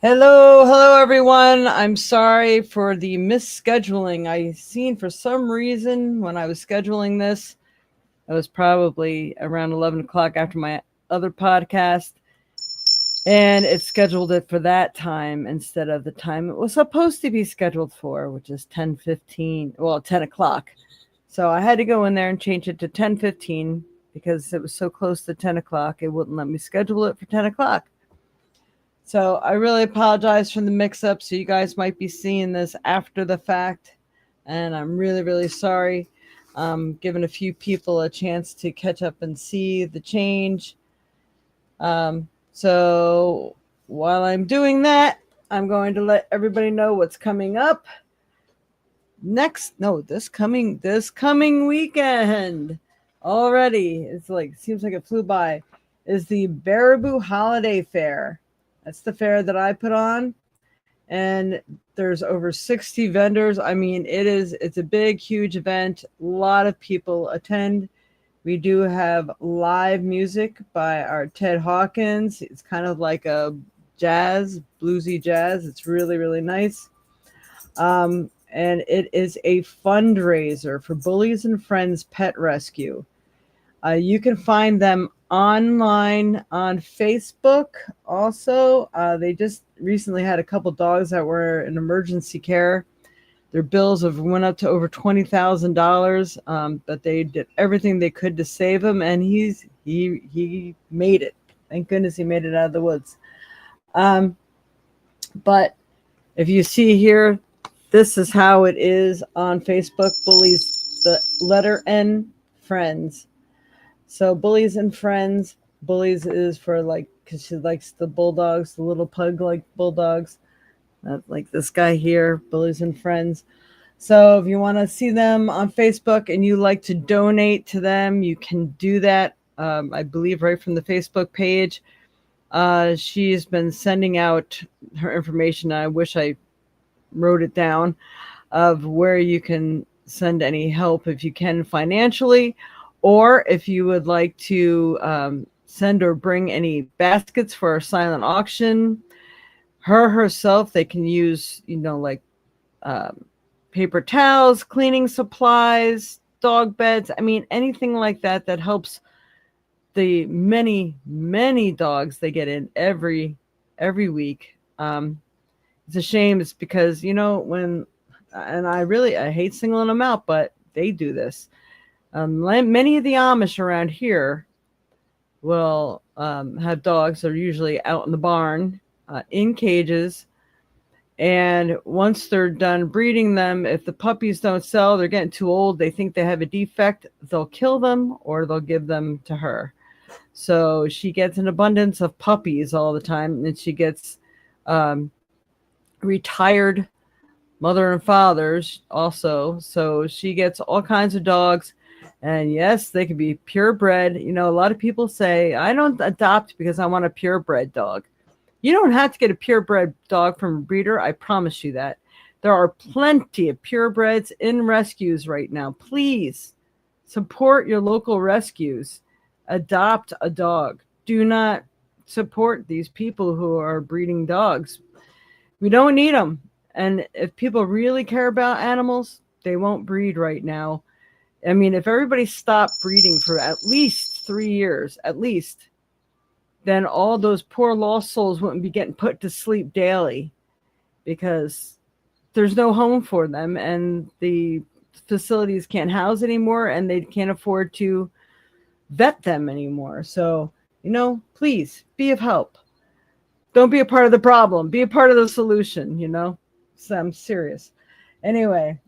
Hello, everyone. I'm sorry for the misscheduling. I seen for some reason when I was scheduling this, it was probably around 11 o'clock after my other podcast, and it scheduled it for that time instead of the time it was supposed to be scheduled for, which is 10:15. Well, 10 o'clock. So I had to go in there and change it to 10:15 because it was so close to 10 o'clock. It wouldn't let me schedule it for 10 o'clock. So I really apologize for the mix up. So you guys might be seeing this after the fact. And I'm really, really sorry. Giving a few people a chance to catch up and see the change. So while I'm doing that, I'm going to let everybody know what's coming up next. No, this coming weekend already. It's like seems like it flew by. Is the Baraboo Holiday Fair. That's the fair that I put on, and there's over 60 vendors. I mean, it's a big, huge event. A lot of people attend. We do have live music by our Ted Hawkins. It's kind of like a jazz, bluesy jazz. It's really, really nice. And it is a fundraiser for Bullies and Friends Pet Rescue. You can find them online on Facebook. Also, they just recently had a couple dogs that were in emergency care. Their bills have went up to over $20,000, but they did everything they could to save him, and he made it. Thank goodness he made it out of the woods. But if you see here, this is how it is on Facebook. Bullies, the letter N, friends. So Bullies and Friends. Bullies is for like, because she likes the bulldogs, the little pug like bulldogs. Like this guy here, Bullies and Friends. So if you want to see them on Facebook and you like to donate to them, you can do that. I believe right from the Facebook page. She's been sending out her information. I wish I wrote it down of where you can send any help if you can financially, or if you would like to send or bring any baskets for our silent auction. Herself, they can use, like paper towels, cleaning supplies, dog beds. I mean, anything like that that helps the many, many dogs they get in every week. It's a shame. It's because, when, and I hate singling them out, but they do this. Many of the Amish around here will have dogs. They're usually out in the barn, in cages. And once they're done breeding them, if the puppies don't sell, they're getting too old, they think they have a defect, they'll kill them or they'll give them to her. So she gets an abundance of puppies all the time, and she gets retired mother and fathers also. So she gets all kinds of dogs. And yes, they can be purebred. A lot of people say, I don't adopt because I want a purebred dog. You don't have to get a purebred dog from a breeder. I promise you that. There are plenty of purebreds in rescues right now. Please support your local rescues. Adopt a dog. Do not support these people who are breeding dogs. We don't need them. And if people really care about animals, they won't breed right now. I mean, if everybody stopped breeding for at least 3 years, at least, then all those poor lost souls wouldn't be getting put to sleep daily because there's no home for them, and the facilities can't house anymore, and they can't afford to vet them anymore. So, please be of help. Don't be a part of the problem. Be a part of the solution, So I'm serious. Anyway,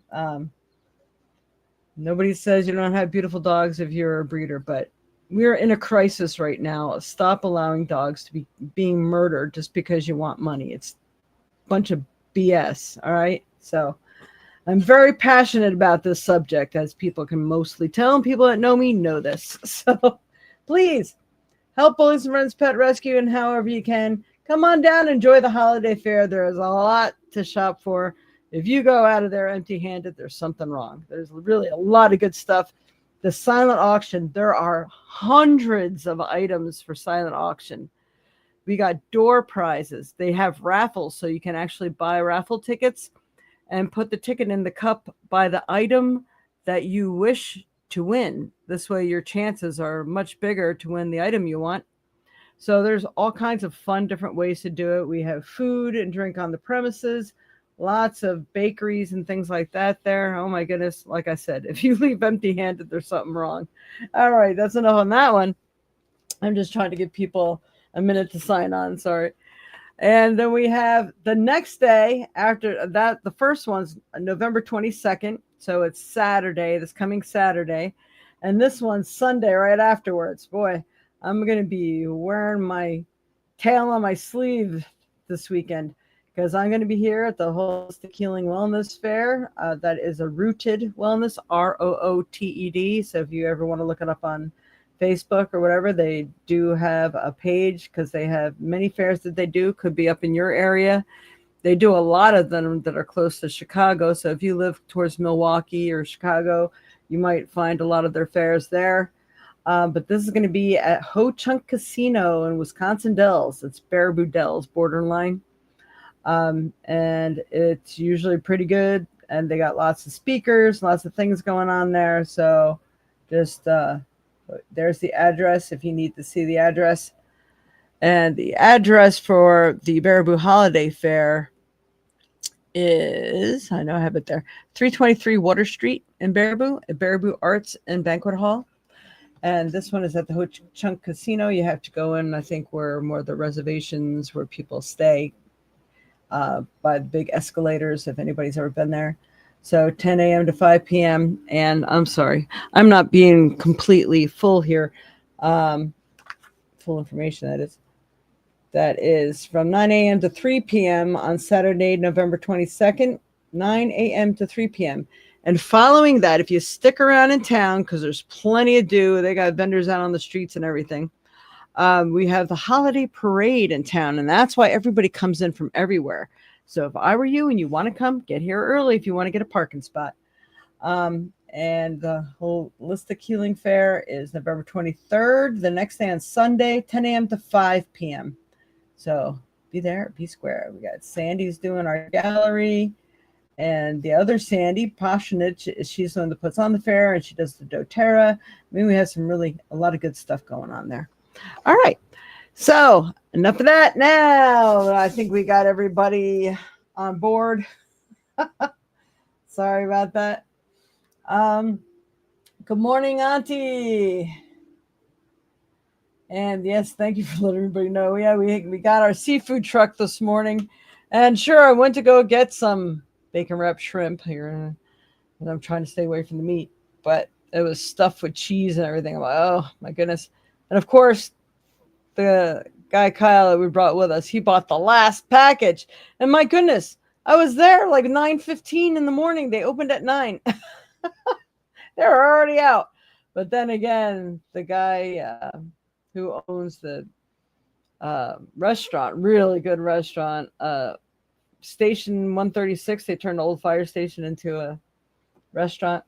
nobody says you don't have beautiful dogs if you're a breeder, but we're in a crisis right now. Stop allowing dogs to be being murdered just because you want money. It's a bunch of BS, all right? So I'm very passionate about this subject, as people can mostly tell, and people that know me know this. So please help Bullies and Friends Pet Rescue, and however you can, come on down, enjoy the holiday fair. There is a lot to shop for. If you go out of there empty-handed, there's something wrong. There's really a lot of good stuff. The silent auction, there are hundreds of items for silent auction. We got door prizes. They have raffles, so you can actually buy raffle tickets and put the ticket in the cup by the item that you wish to win. This way, your chances are much bigger to win the item you want. So there's all kinds of fun, different ways to do it. We have food and drink on the premises, lots of bakeries and things like that there. Oh my goodness. Like I said, if you leave empty handed, there's something wrong. All right, that's enough on that one. I'm just trying to give people a minute to sign on. Sorry. And then we have the next day after that. The first one's November 22nd. So it's Saturday, this coming Saturday. And this one's Sunday right afterwards. Boy, I'm going to be wearing my tail on my sleeve this weekend because I'm going to be here at the Holistic Healing Wellness Fair. That is a Rooted Wellness, Rooted. So if you ever want to look it up on Facebook or whatever, they do have a page because they have many fairs that they do. Could be up in your area. They do a lot of them that are close to Chicago. So if you live towards Milwaukee or Chicago, you might find a lot of their fairs there. But this is going to be at Ho Chunk Casino in Wisconsin Dells. It's Baraboo Dells borderline. And it's usually pretty good. And they got lots of speakers, lots of things going on there. So just there's the address if you need to see the address. And the address for the Baraboo Holiday Fair is, I know I have it there, 323 Water Street in Baraboo, at Baraboo Arts and Banquet Hall. And this one is at the Ho Chunk Casino. You have to go in, I think, where more of the reservations, where people stay by the big escalators, if anybody's ever been there. So 10 a.m. to 5 p.m. And I'm sorry, I'm not being completely full here. Full information, that is. That is from 9 a.m. to 3 p.m. on Saturday, November 22nd, 9 a.m. to 3 p.m. And following that, if you stick around in town, because there's plenty to do, they got vendors out on the streets and everything. We have the holiday parade in town, and that's why everybody comes in from everywhere. So if I were you and you want to come, get here early if you want to get a parking spot. And the Holistic Healing Fair is November 23rd, the next day on Sunday, 10 a.m. to 5 p.m. So be there, be square. We got Sandy's doing our gallery. And the other Sandy, Passionate, she's the one that puts on the fair, and she does the doTERRA. I mean, we have a lot of good stuff going on there. All right. So enough of that. Now, I think we got everybody on board. Sorry about that. Good morning, Auntie. And yes, thank you for letting everybody know. Yeah, we got our seafood truck this morning. And sure, I went to go get some bacon wrapped shrimp here. And I'm trying to stay away from the meat. But it was stuffed with cheese and everything. I'm like, oh, my goodness. And of course, the guy Kyle that we brought with us, he bought the last package. And my goodness, I was there like 9:15 in the morning. They opened at 9. They were already out. But then again, the guy who owns the restaurant, really good restaurant, Station 136, they turned the old fire station into a restaurant.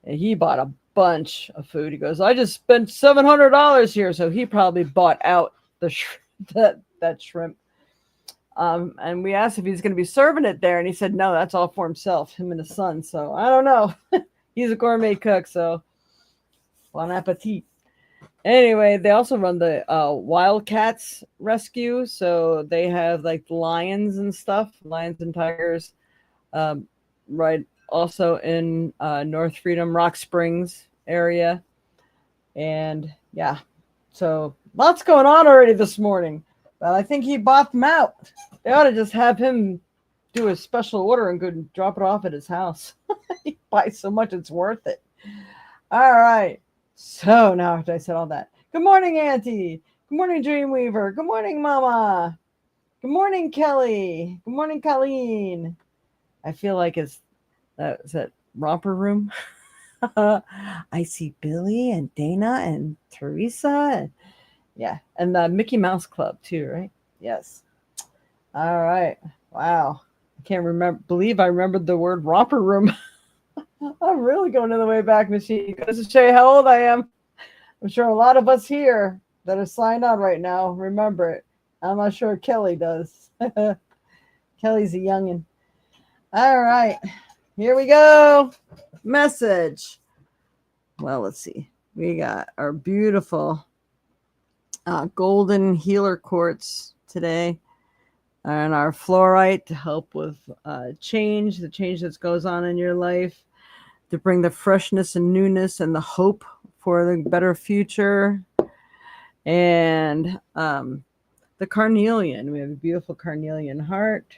And he bought a bunch of food. He goes, I just spent $700 here. So he probably bought out that shrimp. And we asked if he's going to be serving it there. And he said, no, that's all for himself, him and his son. So I don't know. He's a gourmet cook. So bon appetit. Anyway, they also run the Wildcats Rescue. So they have like lions and stuff, lions and tigers, right. Also in North Freedom, Rock Springs area. And yeah, so lots going on already this morning. But I think he bought them out. They ought to just have him do a special order and go and drop it off at his house. He buys so much, it's worth it. All right. So now after I said all that, good morning, Auntie. Good morning, Dreamweaver. Good morning, Mama. Good morning, Kelly. Good morning, Colleen. I feel like is that romper room? I see Billy and Dana and Teresa. And, yeah. And the Mickey Mouse Club too, right? Yes. All right. Wow. I can't believe I remembered the word romper room. I'm really going to the way back machine. Goes to show you how old I am. I'm sure a lot of us here that are signed on right now remember it. I'm not sure Kelly does. Kelly's a youngin'. All right, here we go. Message. Well, let's see. We got our beautiful golden healer quartz today, and our fluorite to help with change, the change that goes on in your life, to bring the freshness and newness and the hope for the better future. And the carnelian. We have a beautiful carnelian heart.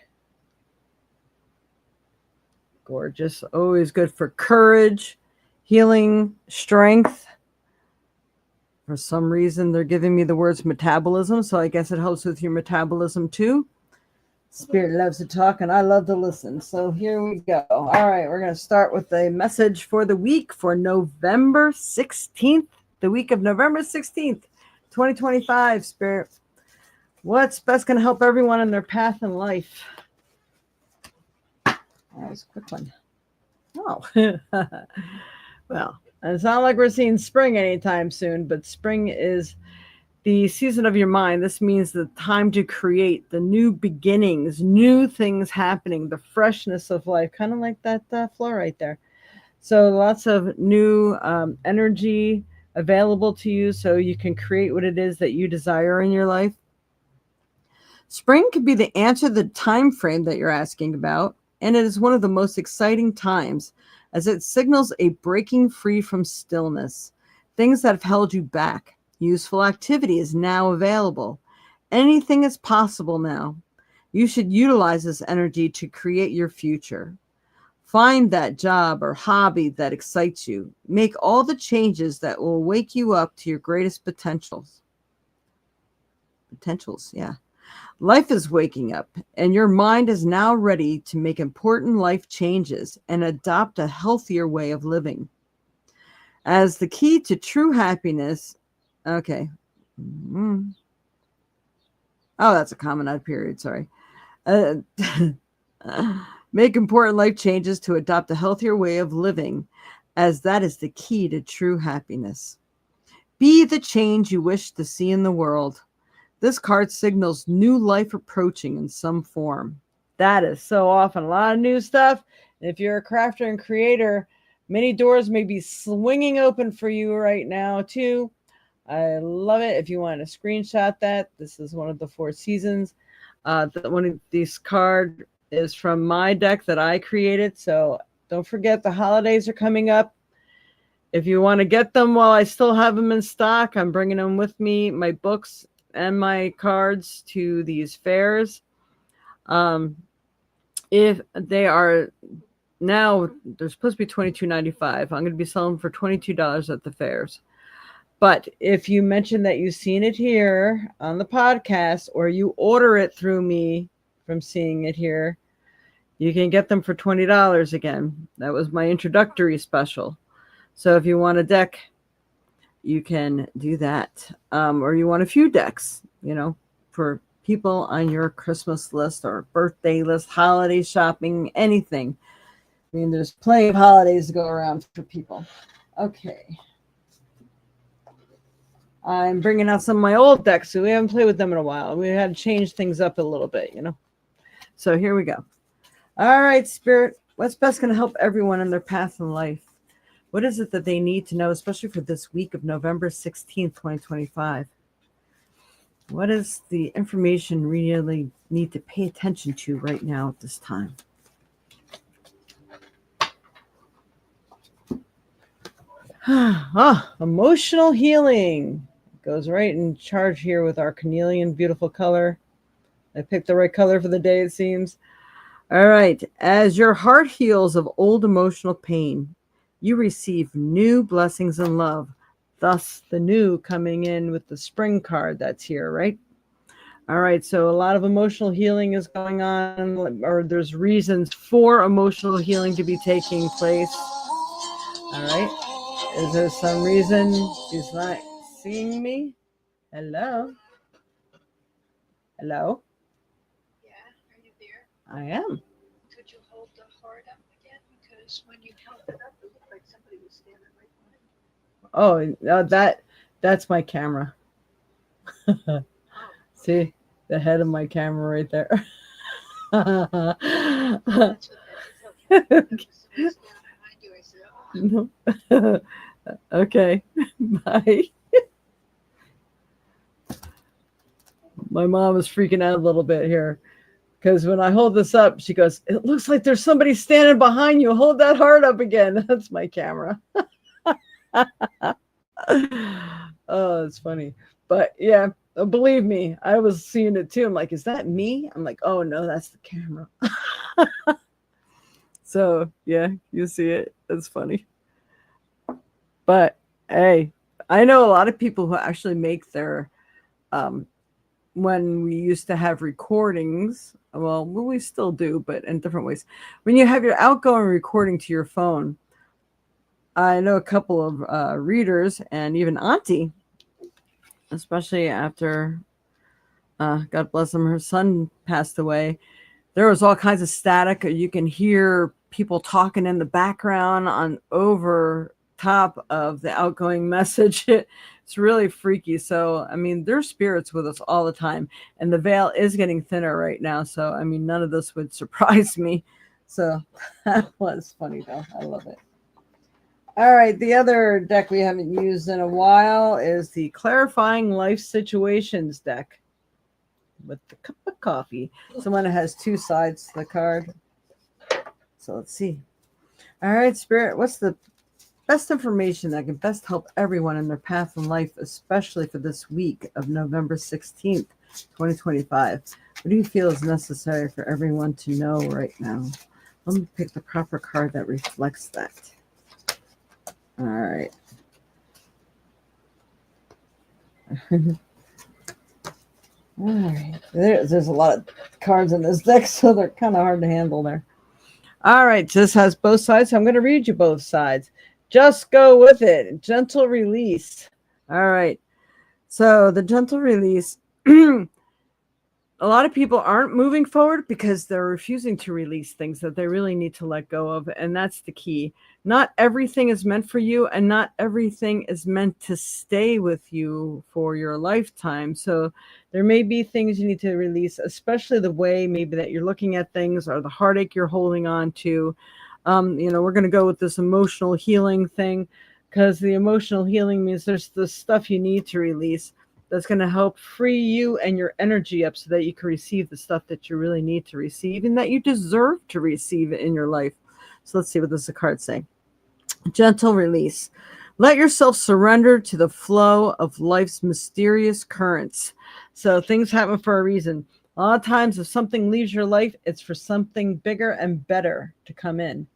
Gorgeous. Always good for courage, healing, strength. For some reason, they're giving me the words metabolism, so I guess it helps with your metabolism too. Spirit loves to talk, and I love to listen. So here we go. All right, we're going to start with the message for the week for November 16th, the week of November 16th, 2025, Spirit. What's best going to help everyone in their path in life? That was a quick one. Oh, well, it's not like we're seeing spring anytime soon, but spring is the season of your mind. This means the time to create, the new beginnings, new things happening, the freshness of life, kind of like that flow right there. So lots of new energy available to you so you can create what it is that you desire in your life. Spring could be the answer to the time frame that you're asking about, and it is one of the most exciting times as it signals a breaking free from stillness, things that have held you back. Useful activity is now available. Anything is possible now. You should utilize this energy to create your future. Find that job or hobby that excites you. Make all the changes that will wake you up to your greatest potentials. Yeah. Life is waking up, and your mind is now ready to make important life changes and adopt a healthier way of living. As the key to true happiness, okay. Oh, that's a common odd period, sorry. Make important life changes to adopt a healthier way of living, as that is the key to true happiness. Be the change you wish to see in the world. This card signals new life approaching in some form. That is so often a lot of new stuff. If you're a crafter and creator, many doors may be swinging open for you right now, too. I love it. If you want to screenshot that, this is one of the 4 seasons. One of these card is from my deck that I created. So don't forget the holidays are coming up. If you want to get them while I still have them in stock, I'm bringing them with me, my books and my cards, to these fairs. If they are now, they're supposed to be $22.95. I'm going to be selling them for $22 at the fairs. But if you mention that you've seen it here on the podcast, or you order it through me from seeing it here, you can get them for $20 again. That was my introductory special. So if you want a deck, you can do that. Or you want a few decks, for people on your Christmas list or birthday list, holiday shopping, anything. I mean, there's plenty of holidays to go around for people. Okay. I'm bringing out some of my old decks, so we haven't played with them in a while. We had to change things up a little bit, So here we go. All right, Spirit, what's best going to help everyone in their path in life? What is it that they need to know, especially for this week of November 16th, 2025? What is the information we really need to pay attention to right now at this time? Emotional healing goes right in charge here with our carnelian, beautiful color. I picked the right color for the day, it seems. All right. As your heart heals of old emotional pain, you receive new blessings and love. Thus, the new coming in with the spring card that's here, right? All right. So a lot of emotional healing is going on, or there's reasons for emotional healing to be taking place. All right. Is there some reason she's not seeing me? Hello? Hello? Yeah, are you there? I am. Could you hold the heart up again? Because when you held it up, it looked like somebody was standing right behind you. Oh, that's my camera. Oh, See? the head of my camera right there. That's what that is. Okay. There was somebody standing behind you. I said, oh. Okay, bye. My mom is freaking out a little bit here because when I hold this up, she goes, "It looks like there's somebody standing behind you. Hold that heart up again." That's my camera. Oh, it's funny. But yeah, believe me, I was seeing it too. I'm like, is that me? I'm like, oh no, that's the camera. So yeah, you see it. It's funny. But hey, I know a lot of people who actually make their um when we used to have recordings, well, we still do, but in different ways. When you have your outgoing recording to your phone, I know a couple of readers and even Auntie, especially after, God bless him, her son passed away. There was all kinds of static. You can hear people talking in the background on over top of the outgoing message. It's really freaky. So, I mean, there's spirits with us all the time, and the veil is getting thinner right now. So, I mean, none of this would surprise me. So, that was funny, though. I love it. All right, the other deck we haven't used in a while is the Clarifying Life Situations deck with the cup of coffee. So one has two sides to the card. So let's see. All right, Spirit, what's the best information that can best help everyone in their path in life, especially for this week of November 16th, 2025? What do you feel is necessary for everyone to know right now? Let me pick the proper card that reflects that. All right. All right. There's a lot of cards in this deck, so they're kind of hard to handle there. All right. This has both sides. So I'm going to read you both sides. Just go with it. Gentle release. All right. So the gentle release. A lot of people aren't moving forward because they're refusing to release things that they really need to let go of. And that's the key. Not everything is meant for you, and not everything is meant to stay with you for your lifetime. So there may be things you need to release, especially the way maybe that you're looking at things or the heartache you're holding on to. We're going to go with this emotional healing thing because the emotional healing means there's the stuff you need to release that's going to help free you and your energy up so that you can receive the stuff that you really need to receive and that you deserve to receive in your life. So let's see what this card saying. Gentle release. Let yourself surrender to the flow of life's mysterious currents. So things happen for a reason. A lot of times if something leaves your life, it's for something bigger and better to come in.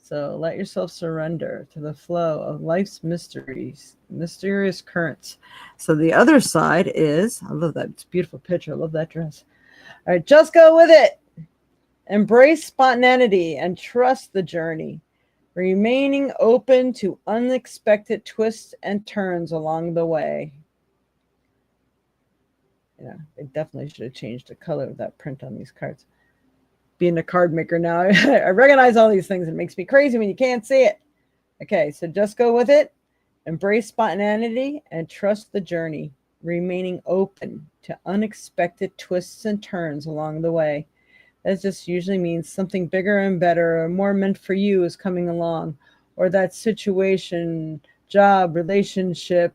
So let yourself surrender to the flow of life's mysterious currents. So the other side is, I love that. It's a beautiful picture. I love that dress. All right, just go with it. Embrace spontaneity and trust the journey, remaining open to unexpected twists and turns along the way. Yeah, they definitely should have changed the color of that print on these cards. Being a card maker now, I recognize all these things. It makes me crazy when you can't see it. Okay, so just go with it. Embrace spontaneity and trust the journey, remaining open to unexpected twists and turns along the way. That just usually means something bigger and better or more meant for you is coming along, or that situation, job, relationship,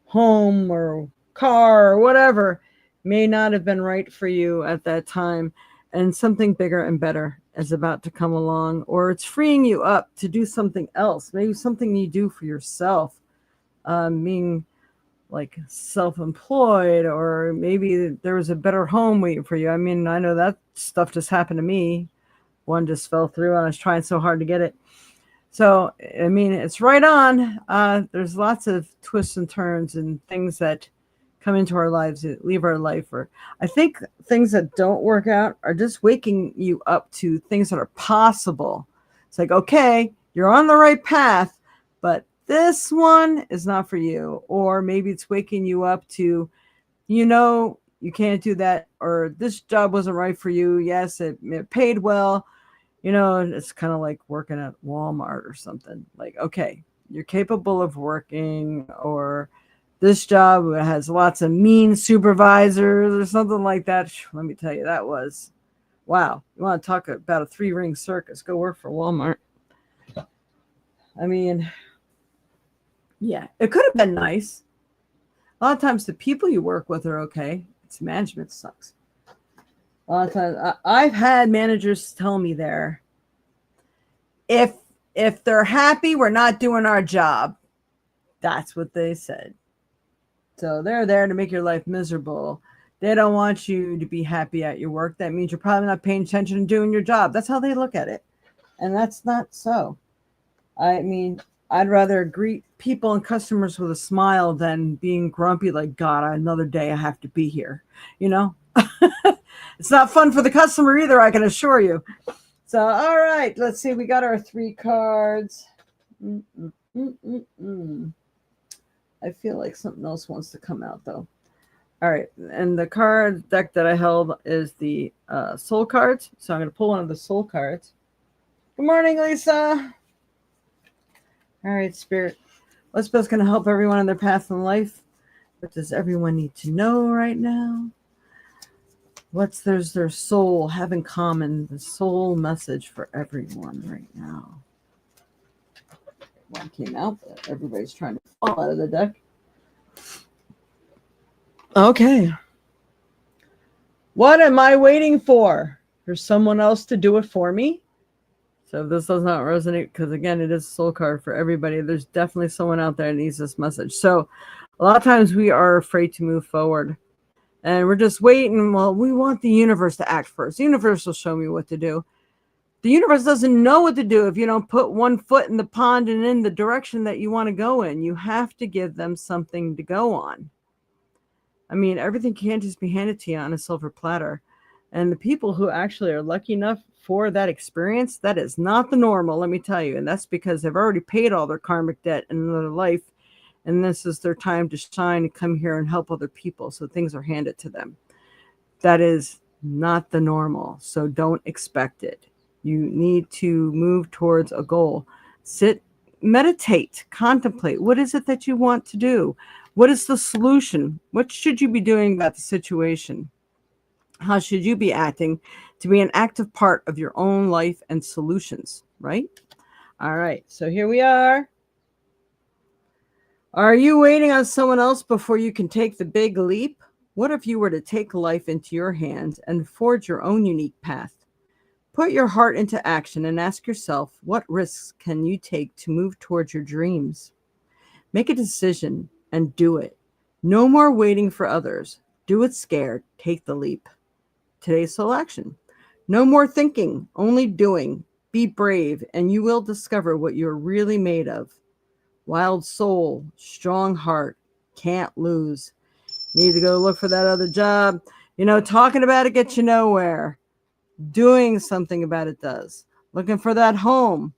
home, or car, or whatever may not have been right for you at that time, and something bigger and better is about to come along, or it's freeing you up to do something else, maybe something you do for yourself, being like self-employed, or maybe there was a better home waiting for you. I mean, I know that stuff just happened to me. One just fell through and I was trying so hard to get it. So, I mean, it's right on. There's lots of twists and turns and things that come into our lives, that leave our life. Or I think things that don't work out are just waking you up to things that are possible. It's like, okay, you're on the right path, but this one is not for you. Or maybe it's waking you up to, you can't do that, or this job wasn't right for you. Yes, it paid well. It's kind of like working at Walmart or something. Like, okay, you're capable of working, or This job has lots of mean supervisors or something like that. Let me tell you, that was wow. You want to talk about a 3-ring circus? Go work for Walmart. I mean, yeah, it could have been nice. A lot of times the people you work with are okay. It's management sucks. A lot of times I've had managers tell me there, if they're happy, we're not doing our job. That's what they said. So they're there to make your life miserable. They don't want you to be happy at your work. That means you're probably not paying attention and doing your job. That's how they look at it. And that's not so. I mean, I'd rather greet people and customers with a smile than being grumpy like, God, another day I have to be here. You know? It's not fun for the customer either, I can assure you. So, all right, let's see. We got our 3 cards. I feel like something else wants to come out, though. All right, and the card deck that I held is the soul cards. So I'm going to pull one of the soul cards. Good morning, Lisa. All right, Spirit. What's best going to help everyone in their path in life? What does everyone need to know right now? What's their soul have in common? The soul message for everyone right now. One came out, but everybody's trying to fall out of the deck. Okay. What am I waiting for? For someone else to do it for me? So if this does not resonate, because again, it is a soul card for everybody, there's definitely someone out there that needs this message. So a lot of times we are afraid to move forward. And we're just waiting. Well, we want the universe to act first. The universe will show me what to do. The universe doesn't know what to do if you don't put one foot in the pond and in the direction that you want to go in. You have to give them something to go on. I mean, everything can't just be handed to you on a silver platter. And the people who actually are lucky enough for that experience, that is not the normal, let me tell you. And that's because they've already paid all their karmic debt in another life. And this is their time to shine and come here and help other people. So things are handed to them. That is not the normal. So don't expect it. You need to move towards a goal. Sit, meditate, contemplate. What is it that you want to do? What is the solution? What should you be doing about the situation? How should you be acting to be an active part of your own life and solutions, right? All right. So here we are. Are you waiting on someone else before you can take the big leap? What if you were to take life into your hands and forge your own unique path? Put your heart into action and ask yourself, what risks can you take to move towards your dreams? Make a decision and do it. No more waiting for others. Do it scared. Take the leap. Today's soul action. No more thinking, only doing. Be brave, and you will discover what you're really made of. Wild soul, strong heart, can't lose. Need to go look for that other job. You know, talking about it gets you nowhere. Doing something about it does. Looking for that home.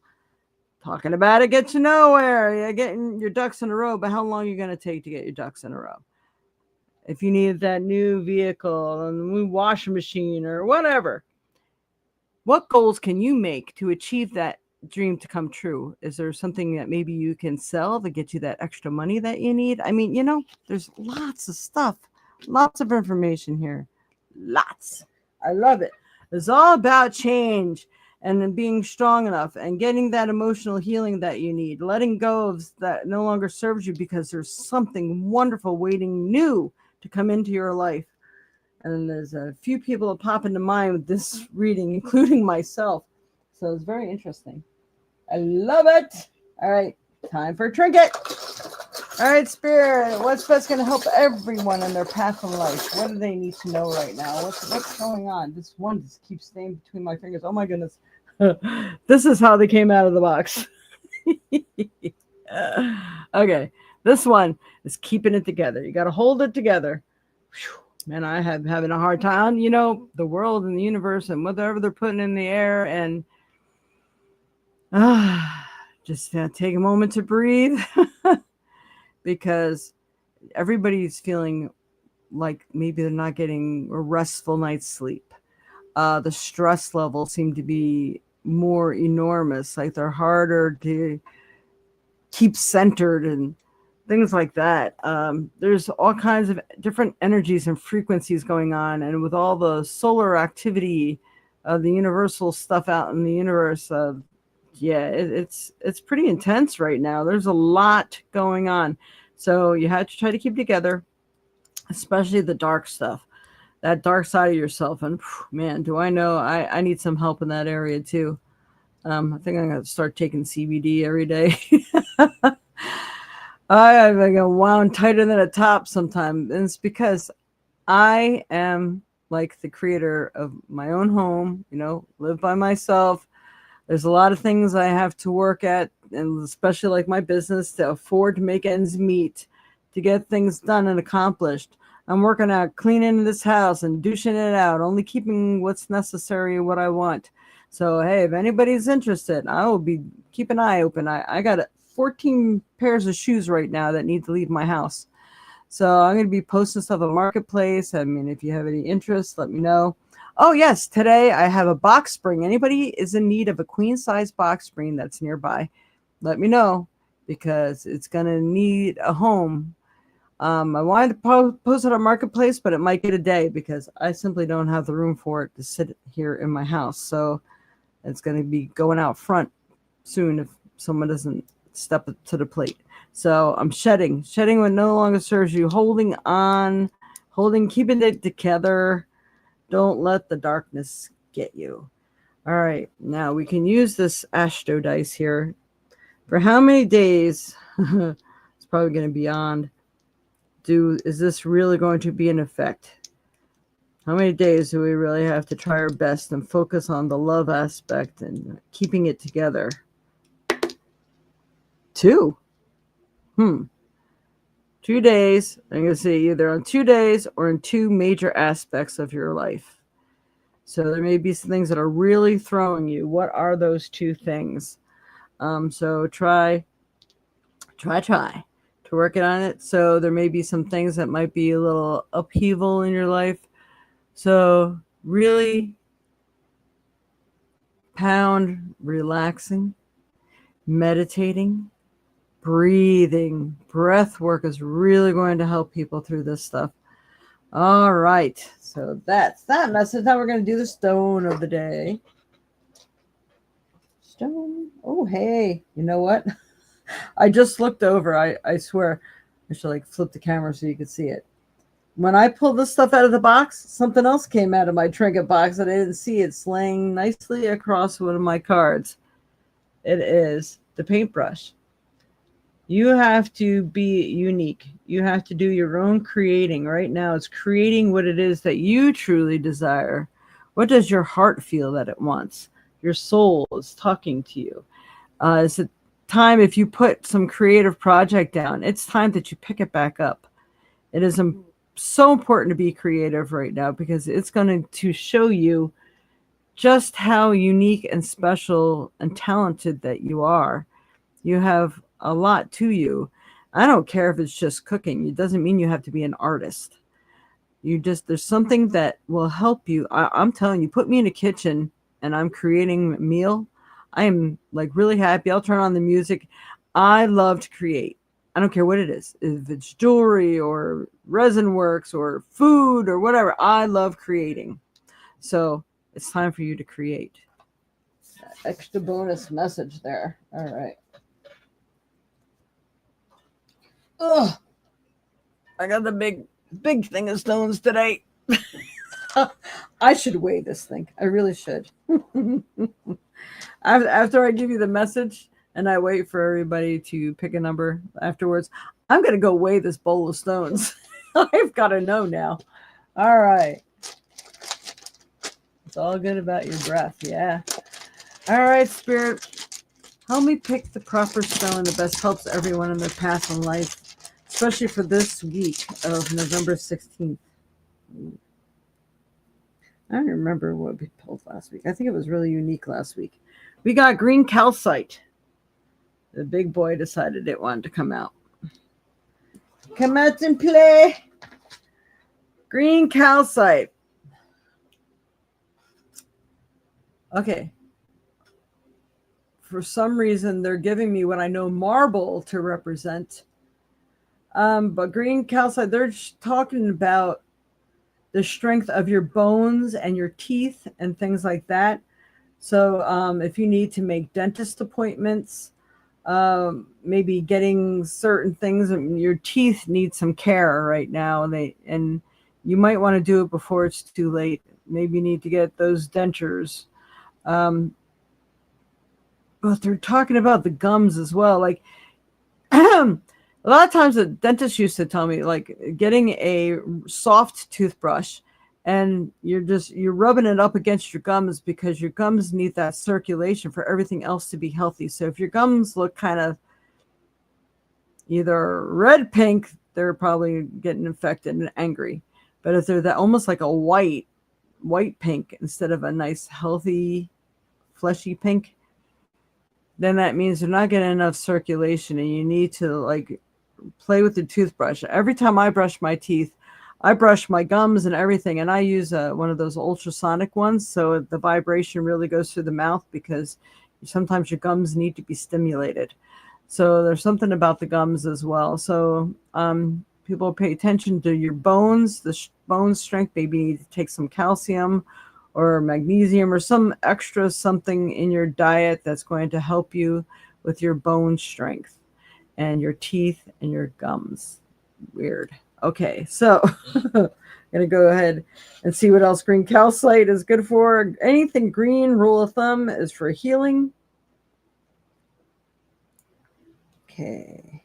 Talking about it gets you nowhere. You're getting your ducks in a row, but how long are you going to take to get your ducks in a row? If you need that new vehicle, a new washing machine, or whatever, what goals can you make to achieve that dream to come true? Is there something that maybe you can sell to get you that extra money that you need? I mean, you know, there's lots of stuff, lots of information here. Lots. I love it. It's all about change and then being strong enough and getting that emotional healing that you need, letting go of that no longer serves you because there's something wonderful waiting new to come into your life. And there's a few people that pop into mind with this reading, including myself. So it's very interesting. I love it. All right, time for a trinket. All right, Spirit, what's best going to help everyone in their path in life? What do they need to know right now? What's going on? This one just keeps staying between my fingers. Oh, my goodness. This is how they came out of the box. Okay, this one is keeping it together. You got to hold it together. Whew. Man, I have having a hard time. You know, the world and the universe and whatever they're putting in the air. And just take a moment to breathe. Because everybody's feeling like maybe they're not getting a restful night's sleep. The stress levels seem to be more enormous, like they're harder to keep centered, and things like that. There's all kinds of different energies and frequencies going on, and with all the solar activity, the universal stuff out in the universe, yeah, it's pretty intense right now. There's a lot going on, so you have to try to keep together, especially the dark stuff, that dark side of yourself. And man, do I know I need some help in that area too. I think I'm gonna start taking CBD every day. I like a wound tighter than a top sometimes, and it's because I am like the creator of my own home. Live by myself. There's a lot of things I have to work at, and especially like my business, to afford to make ends meet, to get things done and accomplished. I'm working out cleaning this house and douching it out, only keeping what's necessary and what I want. So, hey, if anybody's interested, I will be keep an eye open. I got 14 pairs of shoes right now that need to leave my house. So I'm going to be posting stuff on Marketplace. I mean, if you have any interest, let me know. Oh, yes, today I have a box spring. Anybody is in need of a queen size box spring that's nearby, let me know, because it's going to need a home. I wanted to post it on Marketplace, but it might get a day because I simply don't have the room for it to sit here in my house. So it's going to be going out front soon if someone doesn't step to the plate. So I'm shedding what no longer serves you, holding on, keeping it together. Don't let the darkness get you. All right, now we can use this Astro dice here. For how many days? It's probably going to be beyond. Is this really going to be in effect? How many days do we really have to try our best and focus on the love aspect and keeping it together? 2. 2 days. I'm going to say either on 2 days or in 2 major aspects of your life. So there may be some things that are really throwing you. What are those 2 things? So try to work it on it. So there may be some things that might be a little upheaval in your life. So really pound relaxing, meditating, breathing. Breath work is really going to help people through this stuff. All right. So that's that message. Now we're going to do the stone of the day. Stone. Oh, hey. You know what? I just looked over. I swear. I should like flip the camera so you can see it. When I pulled this stuff out of the box, something else came out of my trinket box that I didn't see. It's laying nicely across one of my cards. It is the paintbrush. You have to be unique. You have to do your own creating. Right now, it's creating what it is that you truly desire. What does your heart feel that it wants? Your soul is talking to you. It's a time, if you put some creative project down, it's time that you pick it back up. It is so important to be creative right now because it's going to show you just how unique and special and talented that you are. You have a lot to you. I don't care if it's just cooking. It doesn't mean you have to be an artist. There's something that will help you. I'm telling you, put me in a kitchen and I'm creating a meal. I am like really happy. I'll turn on the music. I love to create. I don't care what it is. If it's jewelry or resin works or food or whatever, I love creating. So it's time for you to create. Extra bonus message there. All right. Ugh. I got the big thing of stones today. I should weigh this thing. I really should. After I give you the message and I wait for everybody to pick a number afterwards, I'm going to go weigh this bowl of stones. I've got to know now. All right. It's all good about your breath. Yeah. All right, Spirit. Help me pick the proper stone that best helps everyone in their path in life, especially for this week of November 16th. I don't remember what we pulled last week. I think it was really unique last week. We got green calcite. The big boy decided it wanted to come out. Come out and play. Green calcite. Okay. For some reason, they're giving me what I know marble to represent. But green calcite, they're talking about the strength of your bones and your teeth and things like that. So if you need to make dentist appointments, maybe getting certain things, your teeth need some care right now. And you might want to do it before it's too late. Maybe you need to get those dentures. Um, but they're talking about the gums as well. Like a lot of times the dentist used to tell me, like, getting a soft toothbrush and you're rubbing it up against your gums because your gums need that circulation for everything else to be healthy. So if your gums look kind of either red pink, they're probably getting infected and angry. But if they're that almost like a white pink instead of a nice healthy fleshy pink, then that means they're not getting enough circulation, and you need to like play with the toothbrush. Every time I brush my teeth, I brush my gums and everything, and I use one of those ultrasonic ones, so the vibration really goes through the mouth because sometimes your gums need to be stimulated. So there's something about the gums as well. So people pay attention to your bones, the bone strength. Maybe you need to take some calcium or magnesium or some extra something in your diet that's going to help you with your bone strength and your teeth and your gums. Weird. Okay, so I'm going to go ahead and see what else green calcite is good for. Anything green, rule of thumb, is for healing. Okay.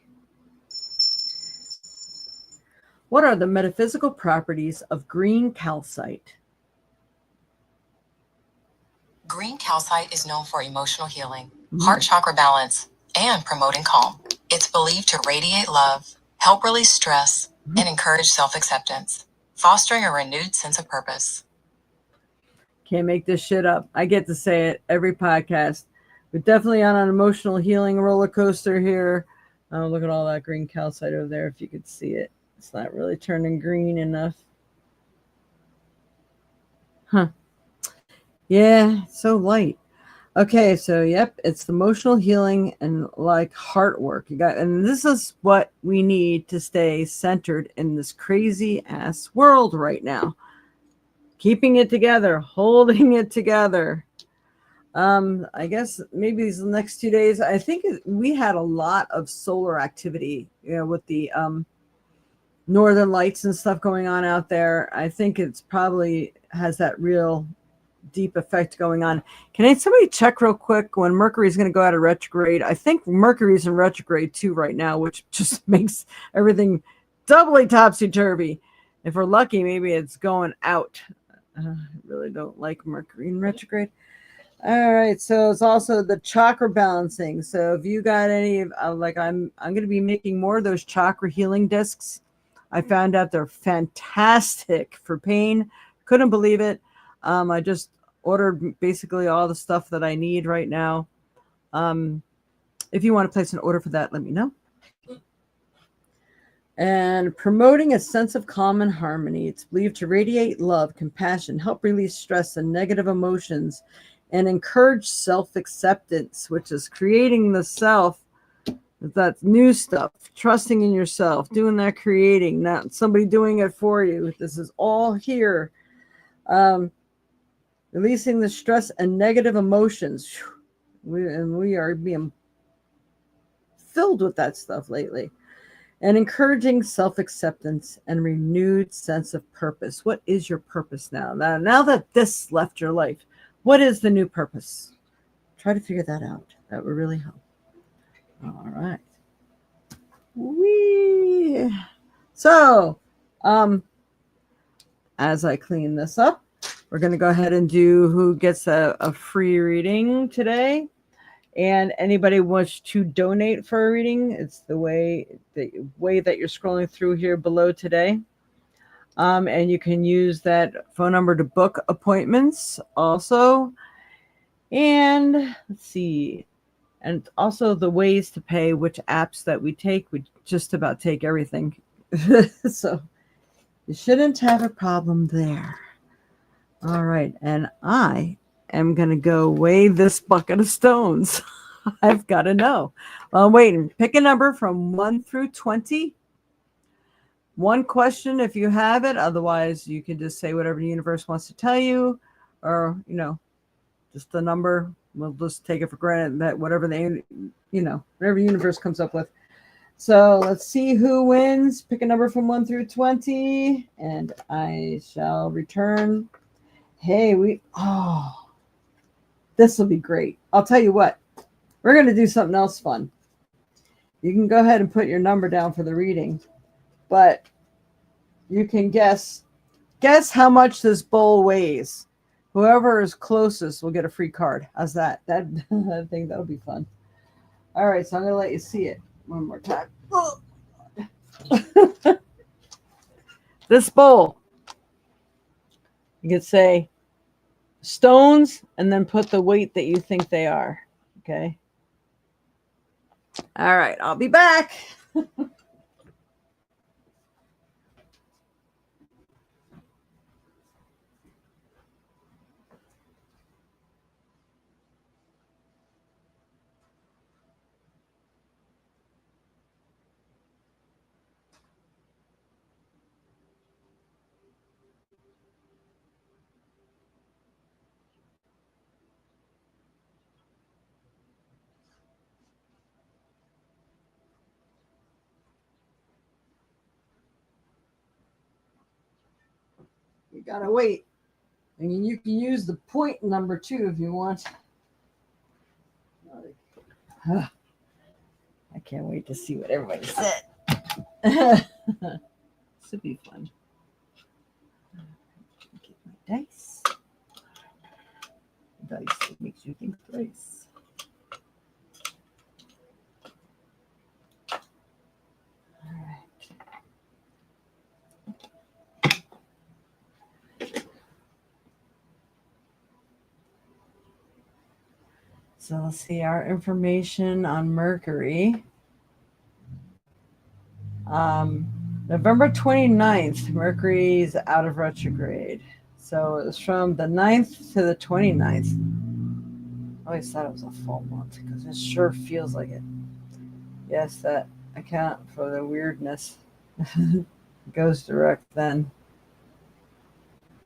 What are the metaphysical properties of green calcite? Green calcite is known for emotional healing, heart chakra balance, and promoting calm. It's believed to radiate love, help release stress, and encourage self-acceptance, fostering a renewed sense of purpose. Can't make this shit up. I get to say it every podcast. We're definitely on an emotional healing roller coaster here. Oh, look at all that green calcite over there, if you could see it. It's not really turning green enough. Huh. Yeah, so light. Okay, so yep, it's emotional healing and like heart work. And this is what we need to stay centered in this crazy ass world right now. Keeping it together, holding it together. I guess maybe these next 2 days, I think we had a lot of solar activity, with the northern lights and stuff going on out there. I think it's probably has that real deep effect going on. Can somebody check real quick when Mercury's going to go out of retrograde? I think Mercury's in retrograde too right now, which just makes everything doubly topsy-turvy. If we're lucky, maybe it's going out. I really don't like Mercury in retrograde. All right, so it's also the chakra balancing. So if you got any, like I'm going to be making more of those chakra healing discs. I found out they're fantastic for pain. Couldn't believe it. I just ordered basically all the stuff that I need right now. If you want to place an order for that, let me know. And promoting a sense of calm and harmony. It's believed to radiate love, compassion, help release stress and negative emotions, and encourage self-acceptance, which is creating the self, that new stuff, trusting in yourself, doing that creating, not somebody doing it for you. This is all here. Releasing the stress and negative emotions. We are being filled with that stuff lately. And encouraging self-acceptance and renewed sense of purpose. What is your purpose now? Now that this left your life, what is the new purpose? Try to figure that out. That would really help. All right. So, as I clean this up, we're going to go ahead and do who gets a free reading today. And anybody wants to donate for a reading, it's the way that you're scrolling through here below today. And you can use that phone number to book appointments also. And let's see. And also the ways to pay, which apps that we take. We just about take everything. So you shouldn't have a problem there. All right. And I am going to go weigh this bucket of stones. I've got to know. Well, I'm waiting. Pick a number from 1 through 20. one question if you have it. Otherwise, you can just say whatever the universe wants to tell you, or just the number. We'll just take it for granted that whatever whatever the universe comes up with. So let's see who wins. Pick a number from 1 through 20, and I shall return. Hey, this will be great. I'll tell you what, we're going to do something else fun. You can go ahead and put your number down for the reading, but you can guess how much this bowl weighs. Whoever is closest will get a free card. How's that? I think that'll be fun. All right, so I'm going to let you see it one more time. This bowl, you could say stones and then put the weight that you think they are. Okay. All right, I'll be back. You gotta wait. And you can use the point number too if you want. I can't wait to see what everybody said. This would be fun. Get my dice. Dice, it makes you think twice. All right. So let's see our information on Mercury. November 29th, Mercury's out of retrograde. So it was from the 9th to the 29th. I always thought it was a full month because it sure feels like it. Yes, that account for the weirdness. Goes direct then.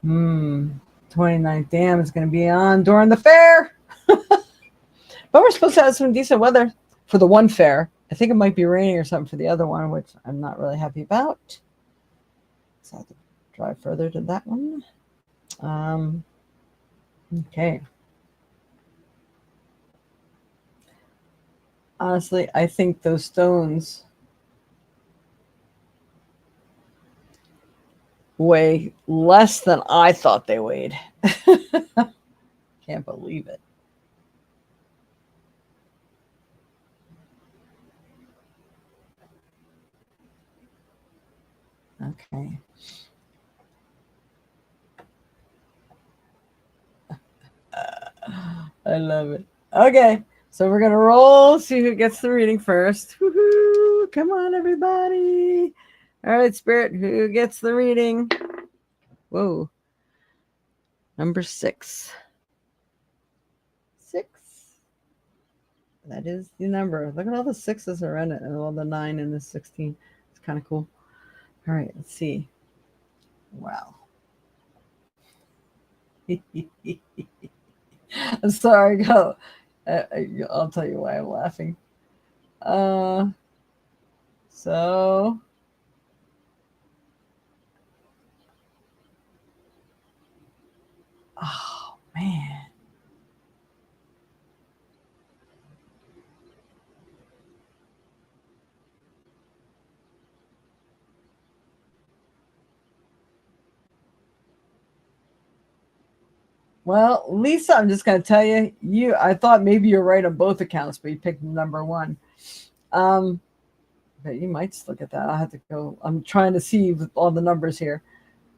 29th. Damn, it's going to be on during the fair. But we're supposed to have some decent weather for the one fair. I think it might be raining or something for the other one, which I'm not really happy about. So I have to drive further to that one. Okay. Honestly, I think those stones weigh less than I thought they weighed. Can't believe it. Okay. I love it. Okay, so we're gonna roll, see who gets the reading first. Woohoo! Come on, everybody. All right, Spirit, who gets the reading? Whoa. Number 6. 6. That is the number. Look at all the 6s are in it, and all the 9 and the 16. It's kind of cool. All right, let's see. Wow. I'm sorry, go. I'll tell you why I'm laughing. So oh man. Well, Lisa, I'm just going to tell you, I thought maybe you're right on both accounts, but you picked number 1. But you might just look at that. I'll have to go. I'm trying to see all the numbers here.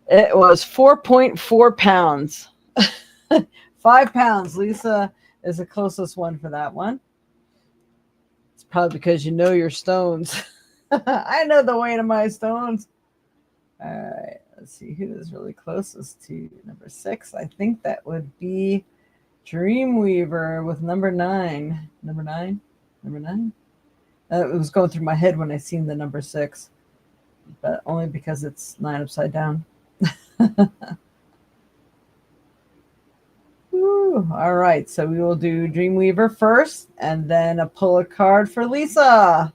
It was 4.4 pounds. 5 pounds. Lisa is the closest one for that one. It's probably because you know your stones. I know the weight of my stones. All right. Let's see who is really closest to number 6. I think that would be Dreamweaver with number 9. Number 9? Number 9? It was going through my head when I seen the number 6. but only because it's 9 upside down. Woo. All right, so we will do Dreamweaver first and then pull a card for Lisa.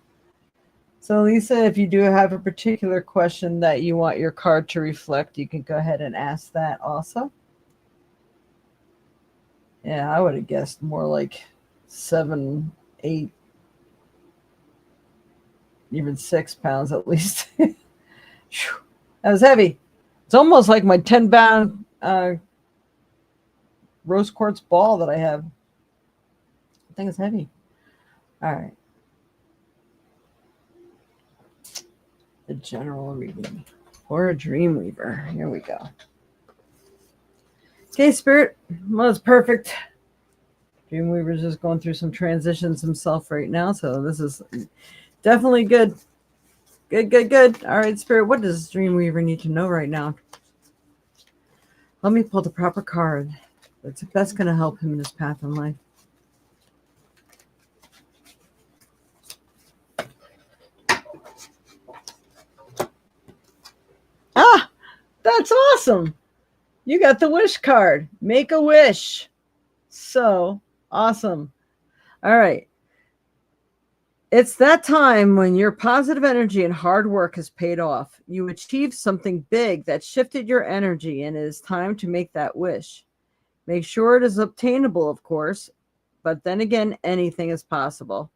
So Lisa, if you do have a particular question that you want your card to reflect, you can go ahead and ask that also. Yeah, I would have guessed more like 7, 8, even 6 pounds at least. That was heavy. It's almost like my 10-pound rose quartz ball that I have. I think it's heavy. All right. The general reading for a Dreamweaver. Here we go. Okay, Spirit. Well, it's perfect. Dreamweaver's just going through some transitions himself right now, so this is definitely good. Good. All right, Spirit. What does Dreamweaver need to know right now? Let me pull the proper card. That's best going to help him in his path in life. Ah, that's awesome. You got the wish card. Make a wish. So awesome. All right. It's that time when your positive energy and hard work has paid off. You achieved something big that shifted your energy, and it is time to make that wish. Make sure it is obtainable, of course, but then again, anything is possible.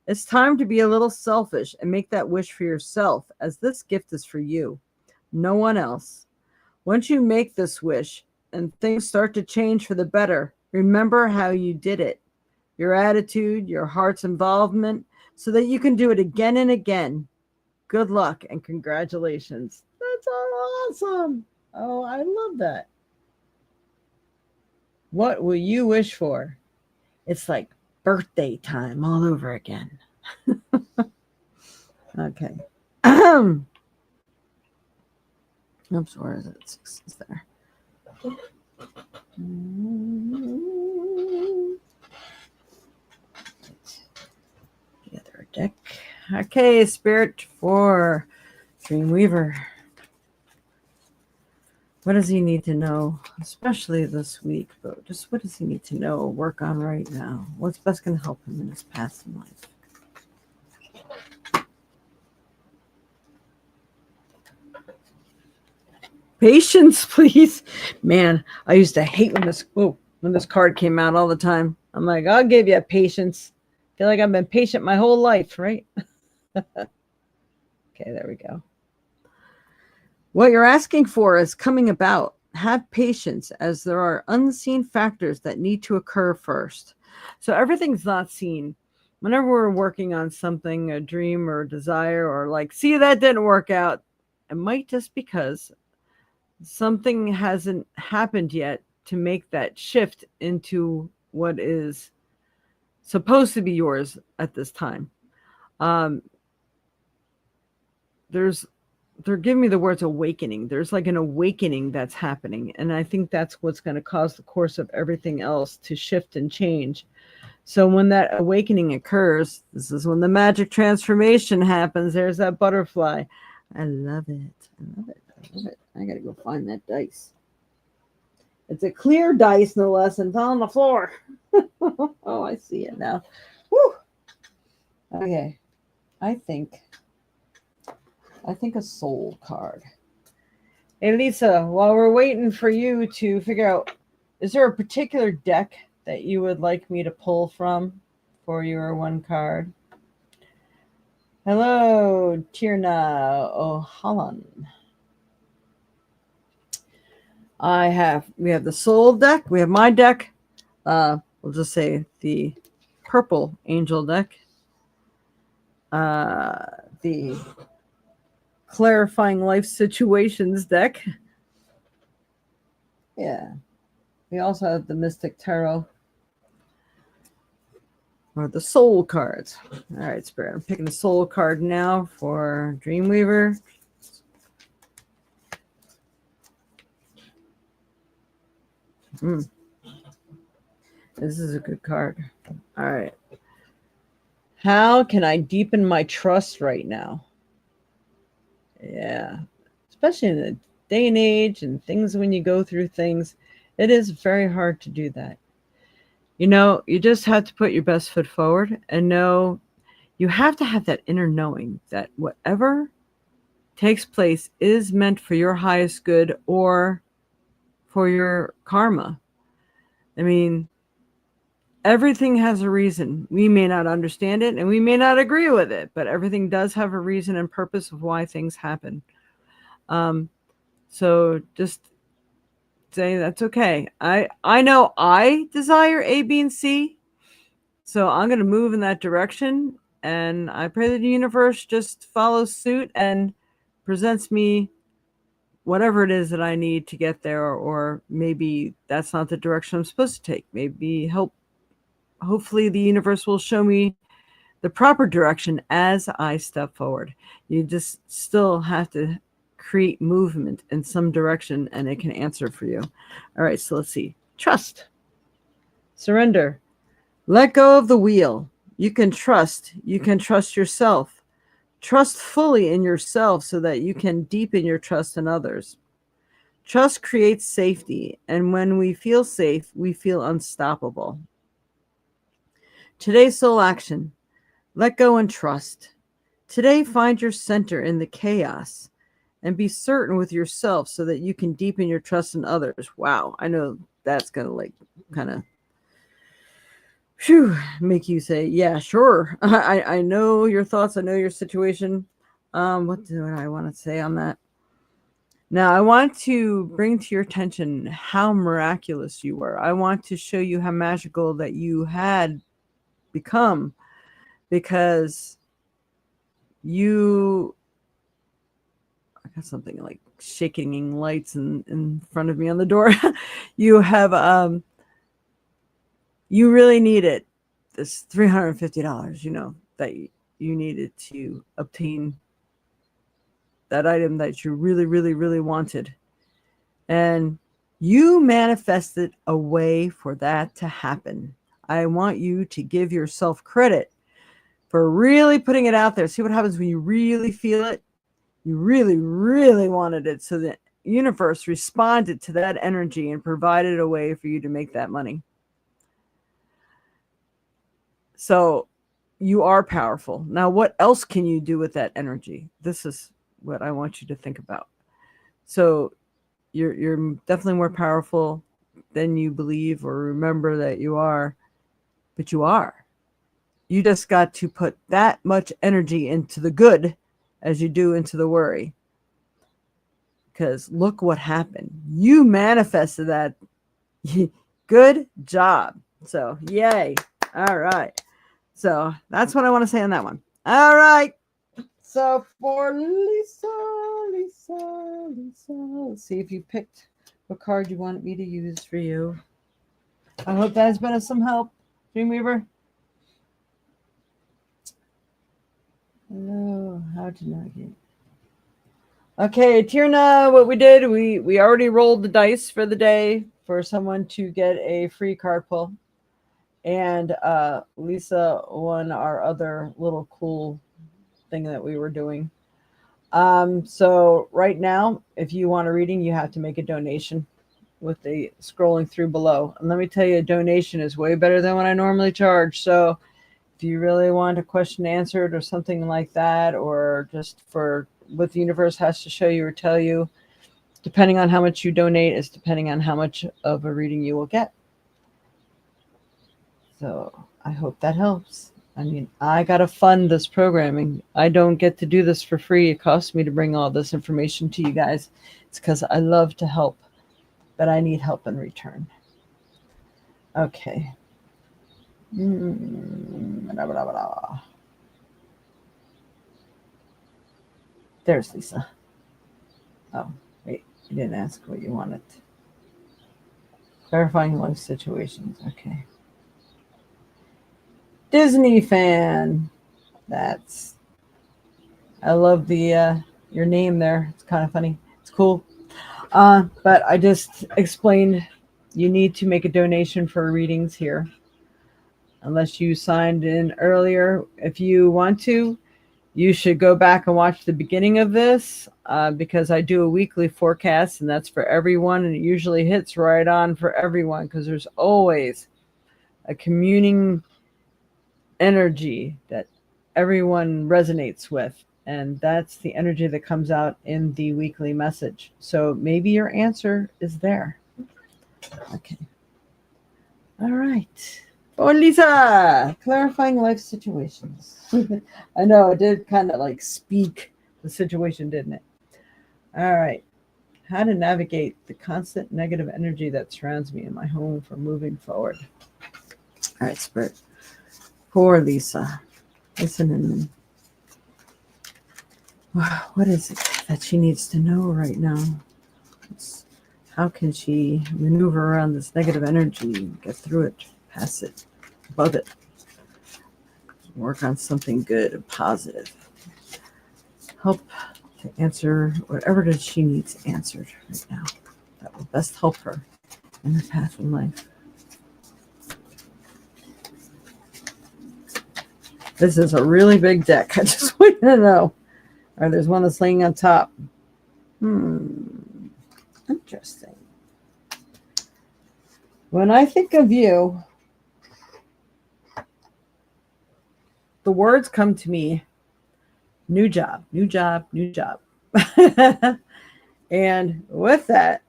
It's time to be a little selfish and make that wish for yourself, as this gift is for you, no one else. Once you make this wish and things start to change for the better, remember how you did it, your attitude, your heart's involvement, so that you can do it again and again. Good luck and congratulations. That's awesome. Oh, I love that. What will you wish for? It's like birthday time all over again. Okay. Oops, where is it? 6 is there. The other deck. Okay, Spirit for Dreamweaver. What does he need to know, especially this week? But just what does he need to know, work on right now? What's best going to help him in his past in life? Patience, please. Man, I used to hate when this card came out all the time. I'm like, I'll give you patience. Feel like I've been patient my whole life, right? Okay, there we go. What you're asking for is coming about. Have patience, as there are unseen factors that need to occur first. So everything's not seen. Whenever we're working on something, a dream or a desire, or like, see, that didn't work out, it might just because something hasn't happened yet to make that shift into what is supposed to be yours at this time. They're giving me the words awakening. There's like an awakening that's happening. And I think that's what's going to cause the course of everything else to shift and change. So when that awakening occurs, this is when the magic transformation happens. There's that butterfly. I love it. I got to go find that dice. It's a clear dice, no less, and it's on the floor. Oh, I see it now. Woo! Okay. I think a soul card. Hey, Lisa, while we're waiting for you to figure out, is there a particular deck that you would like me to pull from for your one card? Hello, Tirna O'Hallan. We have the soul deck. We have my deck. We'll just say the purple angel deck. The clarifying life situations deck. Yeah. We also have the Mystic Tarot. Or the soul cards. All right, Spirit. I'm picking the soul card now for Dreamweaver. This is a good card. All right. How can I deepen my trust right now? Yeah. Especially in the day and age and things when you go through things, it is very hard to do that. You just have to put your best foot forward and know you have to have that inner knowing that whatever takes place is meant for your highest good or for your karma. I mean, everything has a reason. We may not understand it and we may not agree with it, but everything does have a reason and purpose of why things happen. So just say that's okay. I know I desire A, B, and C, so I'm going to move in that direction, and I pray that the universe just follows suit and presents me whatever it is that I need to get there, or maybe that's not the direction I'm supposed to take. Maybe hopefully the universe will show me the proper direction as I step forward. You just still have to create movement in some direction and it can answer for you. All right, so let's see. Trust. Surrender. Let go of the wheel. You can trust. You can trust yourself. Trust fully in yourself so that you can deepen your trust in others. Trust creates safety, and when we feel safe, we feel unstoppable. Today's soul action. Let go and trust. Today, find your center in the chaos and be certain with yourself so that you can deepen your trust in others. Wow, I know that's going to kind of make you say, yeah, sure. I know your thoughts. I know your situation. What do I want to say on that? Now, I want to bring to your attention how miraculous you were. I want to show you how magical that you had become because I got something like shaking lights in front of me on the door. You have, you really needed this $350, that you needed to obtain that item that you really, really, really wanted. And you manifested a way for that to happen. I want you to give yourself credit for really putting it out there. See what happens when you really feel it. You really, really wanted it. So the universe responded to that energy and provided a way for you to make that money. So you are powerful. Now, what else can you do with that energy? This is what I want you to think about. So you're definitely more powerful than you believe or remember that you are, but you are. You just got to put that much energy into the good as you do into the worry. Because look what happened. You manifested that. Good job. So, yay. All right. So, that's what I want to say on that one. All right. So, for Lisa, let's see if you picked what card you wanted me to use for you. I hope that has been of some help, Dreamweaver. Hello, how to navigate. Okay, Tierna, what we did, we already rolled the dice for the day for someone to get a free card pull. And Lisa won our other little cool thing that we were doing. So right now, if you want a reading, you have to make a donation with the scrolling through below. And let me tell you, a donation is way better than what I normally charge. So if you really want a question answered or something like that, or just for what the universe has to show you or tell you, depending on how much you donate is depending on how much of a reading you will get. So I hope that helps. I mean, I got to fund this programming. I don't get to do this for free. It costs me to bring all this information to you guys. It's because I love to help, but I need help in return. Okay. There's Lisa. Oh, wait. You didn't ask what you wanted. Clarifying life situations. Okay. Disney fan. I love the your name there. It's kind of funny. It's cool. But I just explained you need to make a donation for readings here. Unless you signed in earlier. If you want to, You should go back and watch the beginning of this because I do a weekly forecast, and that's for everyone, and it usually hits right on for everyone because there's always a communing energy that everyone resonates with, and that's the energy that comes out in the weekly message. So maybe your answer is there. Okay. All right. Oh, Lisa, clarifying life situations. I know it did kind of like speak the situation, didn't it? All right. How to navigate the constant negative energy that surrounds me in my home for moving forward. All right, Spirit. Poor Lisa. Listen and what is it that she needs to know right now? How can she maneuver around this negative energy, get through it, pass it, above it, work on something good and positive? Help to answer whatever it is she needs answered right now. That will best help her in her path in life. This is a really big deck. I just want you to know. All right, there's one that's laying on top. Interesting. When I think of you, the words come to me: new job, new job, new job. And with that,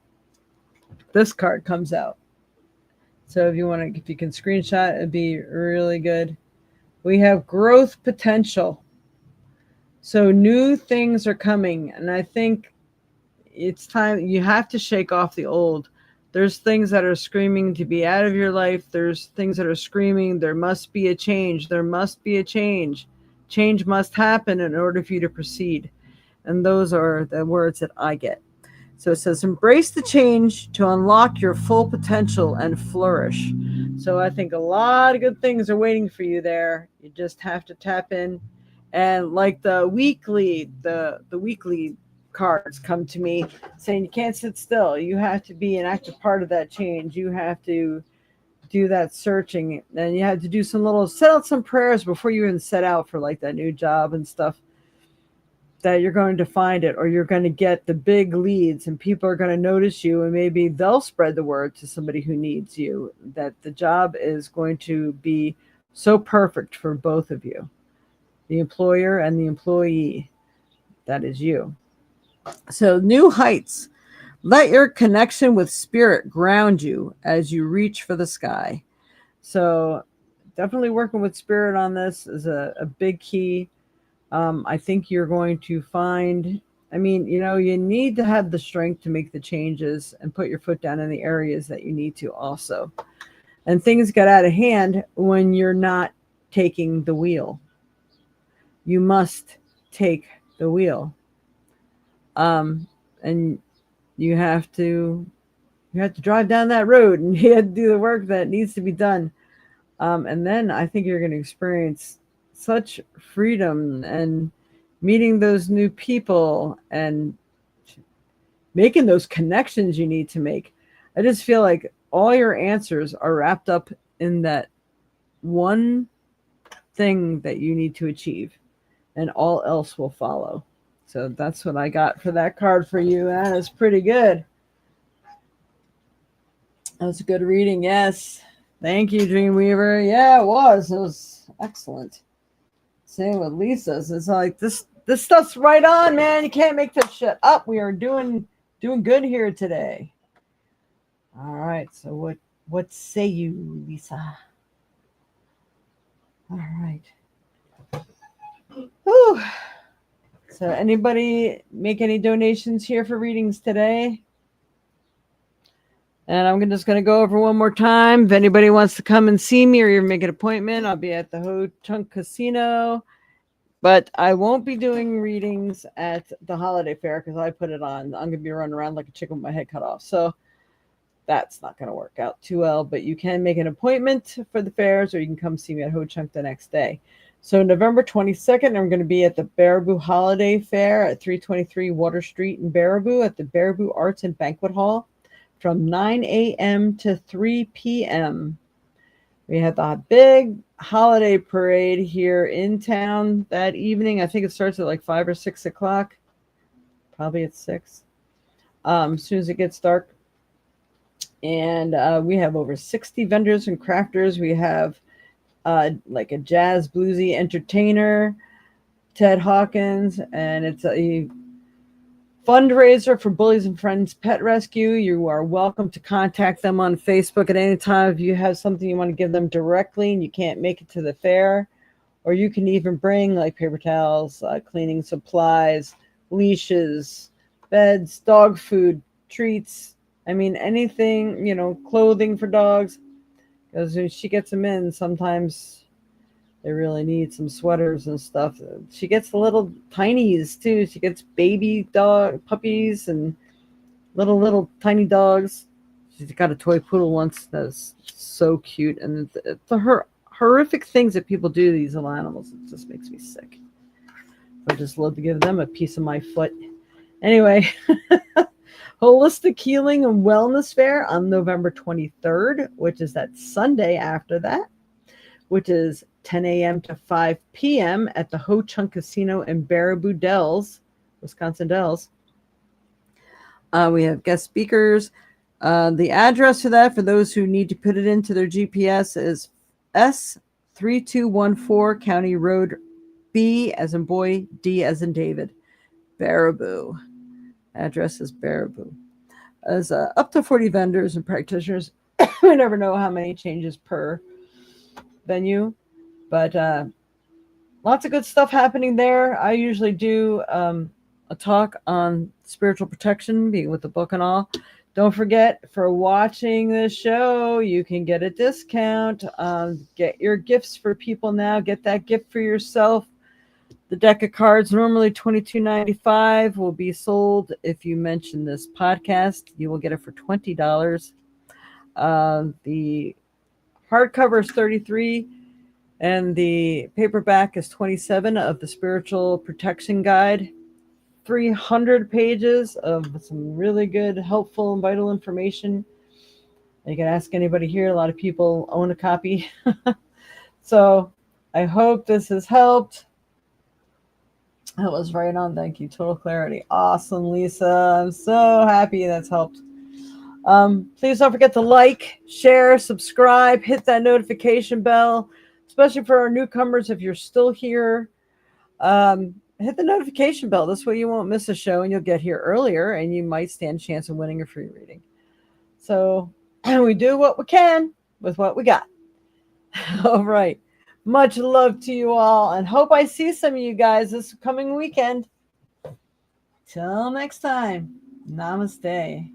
this card comes out. So if you can screenshot, it'd be really good. We have growth potential. So new things are coming. And I think it's time. You have to shake off the old. There's things that are screaming to be out of your life. There's things that are screaming, there must be a change. There must be a change. Change must happen in order for you to proceed. And those are the words that I get. So it says, embrace the change to unlock your full potential and flourish. So I think a lot of good things are waiting for you there. You just have to tap in. And like the weekly cards come to me saying you can't sit still. You have to be an active part of that change. You have to do that searching, and you have to set out some prayers before you even set out for like that new job and stuff, that you're going to find it, or you're going to get the big leads and people are going to notice you, and maybe they'll spread the word to somebody who needs you, that the job is going to be so perfect for both of you, the employer and the employee. That is you. So new heights. Let your connection with spirit ground you as you reach for the sky. So definitely working with spirit on this is a big key. I think you're going to find, you need to have the strength to make the changes and put your foot down in the areas that you need to also. And things get out of hand when you're not taking the wheel. You must take the wheel. And you have to drive down that road, and you have to do the work that needs to be done. And then I think you're going to experience such freedom and meeting those new people and making those connections you need to make. I just feel like all your answers are wrapped up in that one thing that you need to achieve, and all else will follow. So that's what I got for that card for you. That is pretty good. That was a good reading. Yes. Thank you, Dreamweaver. Yeah, it was. It was excellent. Same with Lisa's. It's like this stuff's right on, man. You can't make this shit up. We are doing good here today. All right. So what say you, Lisa? All right. Whew. So anybody make any donations here for readings today? And I'm just going to go over one more time. If anybody wants to come and see me or you make an appointment, I'll be at the Ho Chunk Casino. But I won't be doing readings at the holiday fair because I put it on. I'm going to be running around like a chicken with my head cut off. So that's not going to work out too well. But you can make an appointment for the fairs, or you can come see me at Ho Chunk the next day. So November 22nd, I'm going to be at the Baraboo Holiday Fair at 323 Water Street in Baraboo at the Baraboo Arts and Banquet Hall from 9 a.m. to 3 p.m. We had the big holiday parade here in town that evening. I think it starts at like 5 or 6 o'clock. Probably at 6. As soon as it gets dark. And we have over 60 vendors and crafters. We have like a jazz bluesy entertainer, Ted Hawkins, and it's a fundraiser for Bullies and Friends Pet Rescue. You are welcome to contact them on Facebook at any time if you have something you want to give them directly and you can't make it to the fair. Or you can even bring like paper towels, cleaning supplies, leashes, beds, dog food, treats. I mean, anything, clothing for dogs. Because when she gets them in, sometimes they really need some sweaters and stuff. She gets the little tinies too. She gets baby dog puppies and little tiny dogs. She's got a toy poodle once that's so cute. And the horrific things that people do to these little animals, it just makes me sick. I just love to give them a piece of my foot. Anyway, Holistic Healing and Wellness Fair on November 23rd, which is that Sunday after that, which is 10 a.m. to 5 p.m. at the Ho Chunk Casino in Baraboo Dells, Wisconsin Dells. We have guest speakers. The address for that, for those who need to put it into their GPS, is S3214 County Road B as in boy, D as in David, Baraboo. Address is Baraboo. As up to 40 vendors and practitioners. We never know how many changes per venue, but lots of good stuff happening there. I usually do a talk on spiritual protection, being with the book and all. Don't forget, for watching this show, you can get a discount. Get your gifts for people now. Get that gift for yourself. The deck of cards, normally $22.95, will be sold if you mention this podcast. You will get it for $20. The hardcover is $33, and the paperback is $27 of the Spiritual Protection Guide. 300 pages of some really good, helpful, and vital information. You can ask anybody here. A lot of people own a copy. So I hope this has helped. That was right on. Thank you. Total clarity. Awesome, Lisa. I'm so happy that's helped. Please don't forget to like, share, subscribe, hit that notification bell, especially for our newcomers. If you're still here, hit the notification bell. This way you won't miss a show and you'll get here earlier and you might stand a chance of winning a free reading. So we do what we can with what we got. All right. Much love to you all, and hope I see some of you guys this coming weekend. Till next time, namaste.